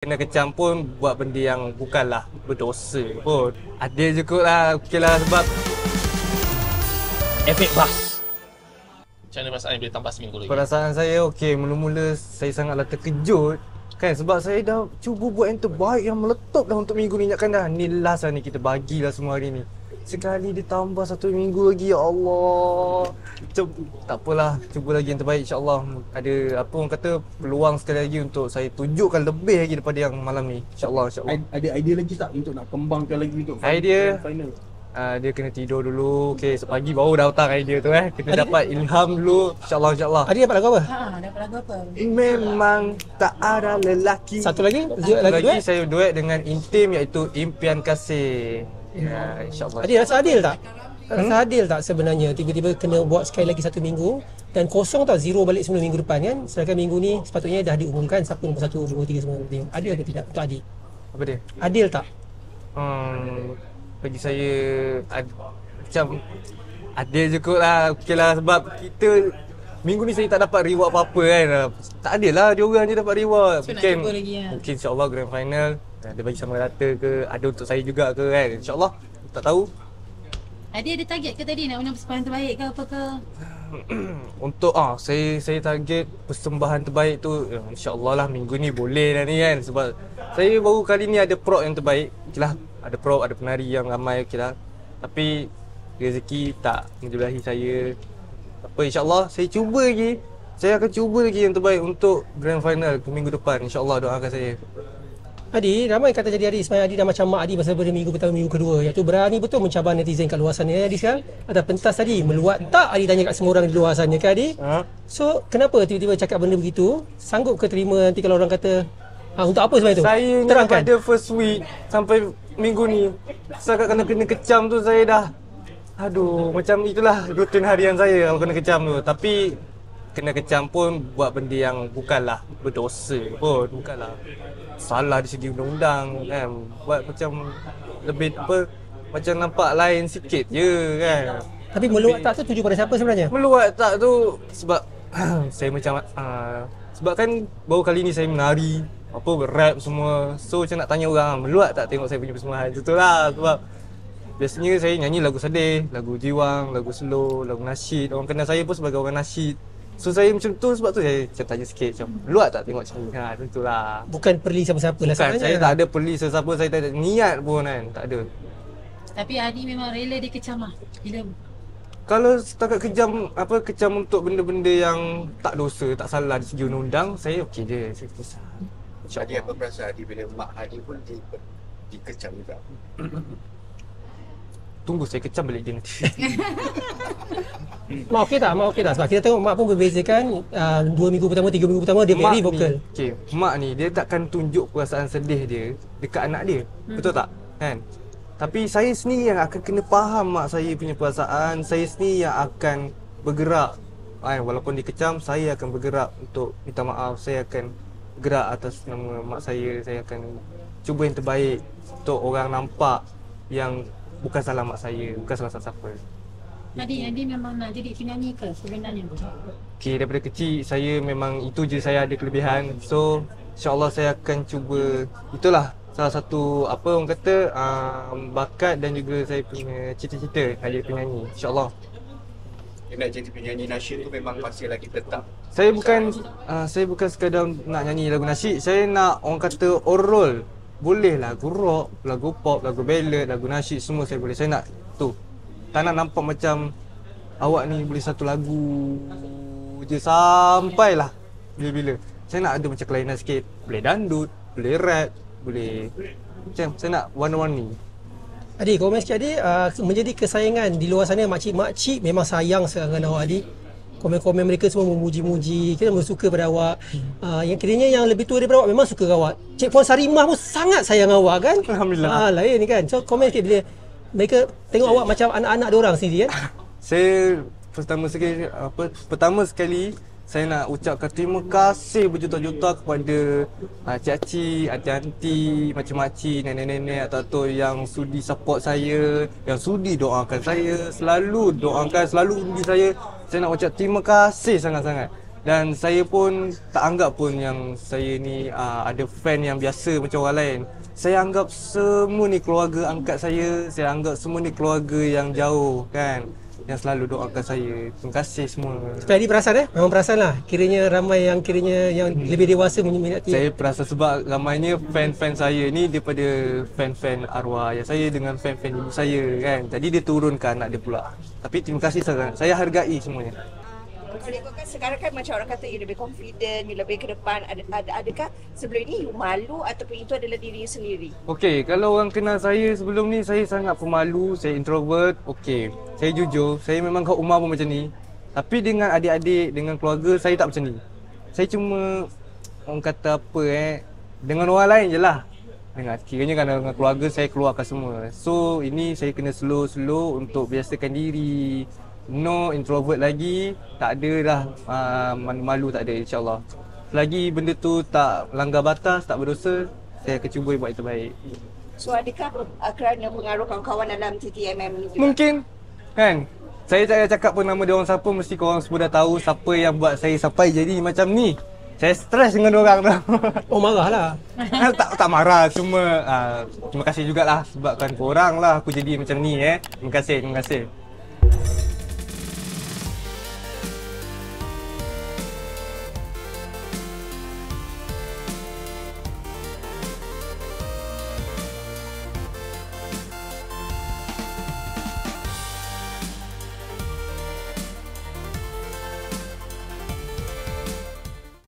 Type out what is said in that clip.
Kena kecam pun buat benda yang bukanlah berdosa pun. Adil je kot lah, okey lah sebab efek bas. Macam mana perasaan bila tambah seminggu lagi? perasaan saya okey, mula-mula saya sangatlah terkejut kan, sebab saya dah cuba buat yang terbaik yang meletup dah untuk minggu ni. Ingatkan dah ni last lah ni, kita bagilah semua hari ni. Sekali ditambah 1 minggu lagi, ya Allah. Tak apalah, cuba lagi yang terbaik, insyaAllah. Ada apa orang kata, peluang sekali lagi untuk saya tunjukkan lebih lagi daripada yang malam ni, insyaAllah. Ada idea lagi tak untuk nak kembangkan lagi untuk Idea? final? Dia kena tidur dulu. Okey, sepagi baru datang idea tu Kena dapat ilham dulu, insyaAllah, insyaAllah. Adi dapat lagu apa? Dapat lagu apa? Memang tak ada lelaki. Satu lagi? Satu Lagu lagi duet? saya duet dengan Intim, iaitu Impian Kasih. Ya, insyaAllah. Adi rasa adil tak? Rasa adil tak sebenarnya tiba-tiba kena buat sekali lagi 1 minggu dan kosong tau, zero balik sebelum minggu depan kan? Sedangkan minggu ni sepatutnya dah diumumkan siapa nombor 1, 2, 3 semua. Adil ke tidak untuk Adi? Apa dia? Adil tak? Bagi saya macam adil je kot lah, okey lah, sebab kita minggu ni saya tak dapat reward apa-apa kan. Tak adil lah, dia orang je dapat reward. So, nak cuba lagi lah. Mungkin insyaAllah grand final dia bagi sama rata ke, ada untuk saya juga ke kan, insyaAllah. Tak tahu. Adi ada target ke tadi nak menang persembahan terbaik ke apa ke? Untuk saya target persembahan terbaik tu insyaAllah lah minggu ni boleh dah ni kan. Sebab saya baru kali ni ada prop yang terbaik. Okeylah, ada prop, ada penari yang ramai, okeylah. Tapi rezeki tak menjelahi saya. Apa, insyaAllah saya cuba lagi. Saya akan cuba lagi yang terbaik untuk grand final ke minggu depan, insyaAllah, doakan saya. Adi, ramai kata jadi Adi sebenarnya Adi dah macam mak Adi masa pada minggu pertama, minggu kedua, iaitu berani betul mencabar netizen kat luar sana. Adi sekarang ada pentas tadi, meluat tak Adi tanya kat semua orang di luar sana kan Adi? So kenapa tiba-tiba cakap benda begitu? Sanggup ke terima nanti kalau orang kata untuk apa sebenarnya tu? Saya ni terangkan. pada first week sampai minggu ni, setakat kena kecam tu saya dah, aduh, macam itulah rutin harian saya kalau kena kecam tu. Tapi kena kecam pun buat benda yang bukanlah berdosa pun, bukanlah salah di segi undang-undang kan. Buat macam lebih apa, macam nampak lain sikit je kan. Tapi meluat tak tu tuju pada siapa sebenarnya? Meluat tak tu sebab saya macam sebab kan baru kali ni saya menari, apa, rap semua. So macam nak tanya orang, meluat tak tengok saya punya persembahan. Itulah sebab biasanya saya nyanyi lagu sedih, lagu jiwang, lagu slow, lagu nasyid. Orang kenal saya pun sebagai orang nasyid. So saya macam tu, sebab tu saya macam tanya sikit macam meluat tak tengok macam ni. Tentulah. Bukan perli siapa-siapa lah Bukan, sebenarnya. saya tak ada perli sesiapa, saya tak ada niat pun kan, tak ada. Tapi Adi memang rela dia kecam lah. Bila Kalau setakat kecam untuk benda-benda yang tak dosa, tak salah di segi undang-undang, saya okey je, saya kisah. Adi apa perasaan Adi bila mak Adi pun dikecam juga? Tunggu saya kecam balik dia nanti. Mak okey tak? Mak okey tak? Sebab kita tengok mak pun berbezakan 2 minggu pertama, 3 minggu pertama dia very vocal. Okey, mak ni dia takkan tunjuk perasaan sedih dia dekat anak dia. Betul tak? Kan? Tapi saya sendiri yang akan kena faham mak saya punya perasaan. Saya sendiri yang akan bergerak. Walaupun dikecam, saya akan bergerak untuk minta maaf. Saya akan bergerak atas nama mak saya. Saya akan cuba yang terbaik untuk orang nampak yang bukan salah mak saya, bukan salah siapa. Adi memang nak jadi penyanyi ke sebenarnya? Okay, daripada kecil saya memang itu je saya ada kelebihan. So insyaAllah saya akan cuba. Itulah salah satu apa orang kata bakat dan juga saya punya cita-cita jadi penyanyi, insyaAllah. Dia nak jadi penyanyi nasyid tu memang masih lagi tetap. Saya bukan sekadar nak nyanyi lagu nasyid. Saya nak orang kata overall. Boleh lagu rock, lagu pop, lagu ballad, lagu nasyid, semua saya boleh. Saya nak tu. Tak nak nampak macam awak ni boleh satu lagu je sampailah bila-bila. Saya nak ada macam kelainan sikit. Boleh dandut, boleh rap, boleh macam saya nak warna-warni. Adi, komen sikit Adi, menjadi kesayangan di luar sana, makcik-makcik memang sayang dengan awak Adi. Komen-komen mereka semua memuji-muji, kita suka pada awak. Yang kiranya yang lebih tua daripada awak memang suka awak. Cik Puan Sarimah pun sangat sayang awak kan? Alhamdulillah. Lain ni kan. So komen sikit bila mereka tengok awak macam anak-anak diorang sendiri kan? Saya pertama sekali saya nak ucapkan terima kasih berjuta-juta kepada cik-cik, aunty-aunty, macam-macam, nenek-nenek atau yang sudi support saya, yang sudi doakan saya, selalu doakan, selalu undi saya. Saya nak ucap terima kasih sangat-sangat. Dan saya pun tak anggap pun yang saya ni ada fan yang biasa macam orang lain. Saya anggap semua ni keluarga angkat saya anggap semua ni keluarga yang jauh kan, yang selalu doakan saya. Terima kasih semua. Tapi Adi perasan memang perasan lah. Kiranya ramai yang yang lebih dewasa meminati. Saya perasan sebab ramainya fan-fan saya ni daripada fan-fan arwah ayah saya dengan fan-fan ibu saya kan. Jadi dia turunkan anak dia pula. Tapi terima kasih sangat. Saya hargai semuanya. Kalau ikutkan sekarang kan macam orang kata you lebih confident, you lebih ke depan. Adakah sebelum ini you malu ataupun itu adalah diri you sendiri? Okey, kalau orang kenal saya sebelum ni, saya sangat pemalu, saya introvert. Okey, saya jujur, saya memang kat rumah pun macam ni. Tapi dengan adik-adik, dengan keluarga, saya tak macam ni. Saya cuma, orang kata apa dengan orang lain je lah. Kiranya kan dengan keluarga, saya keluarkan semua. So, ini saya kena slow-slow untuk biasakan diri. No introvert lagi, tak ada dah malu tak ada, insyaAllah. Selagi benda tu tak langgar batas, tak berdosa, saya akan cuba buat yang terbaik. So adakah kerana pengaruh kawan-kawan dalam TTMM ni juga? Mungkin kan. Saya tak payah cakap pun nama dia orang siapa, mesti korang semua dah tahu siapa yang buat saya sampai jadi macam ni. Saya stres dengan orang tu. Oh, marah lah. tak marah, cuma terima kasih jugalah sebabkan korang lah aku jadi macam ni. Terima kasih.